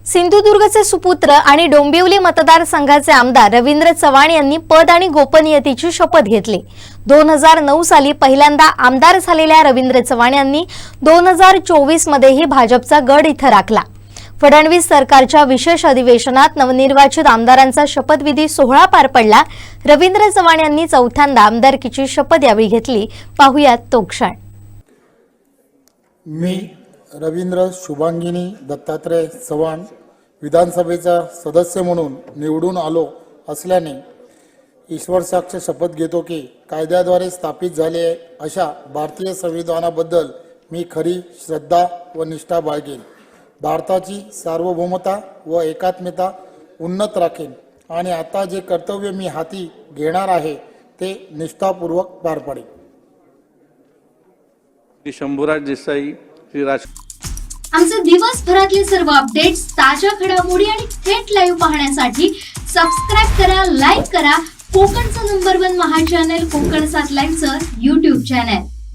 सिंधुदुर्गचे सुपुत्र आणि डोंबिवली मतदारसंघाचे आमदार रवींद्र चव्हाण यांनी पद आणि गोपनीयतेची शपथ घेतली। 2009 साली पहिल्यांदा आमदार झालेल्या रवींद्र चव्हाण यांनी 2024 मध्येही भाजपचा गड इथं राखला। फडणवीस सरकारच्या विशेष अधिवेशनात नवनिर्वाचित आमदारांचा शपथविधी सोहळा पार पडला। रवींद्र चव्हाण यांनी चौथ्यांदा आमदारकीची शपथ यावेळी घेतली। पाहुयात तो क्षण। मी रवींद्र शुभांगिनी दत्तात्रय चव्हाण विधानसभेचा सदस्य म्हणून निवडून आलो असल्याने ईश्वरसाक्ष शपथ घेतो की कायद्याद्वारे स्थापित झाले अशा भारतीय संविधानाबद्दल मी खरी श्रद्धा व निष्ठा बाळगेन, भारताची सार्वभौमता व एकात्मता उन्नत राखेन आणि आता जे कर्तव्य मी हाती घेणार आहे ते निष्ठापूर्वक पार पाडेन। शंभूराज देसाई, श्री राज। आमचे दिवसभरातले सर्व अपडेट्स, ताज्या घडामोडी आणि थेट लाईव्ह पाहण्यासाठी सबस्क्राइब करा, लाईक करा कोकणचं नंबर 1 महा चॅनल कोकण 7 लाईव्हचं YouTube चॅनल।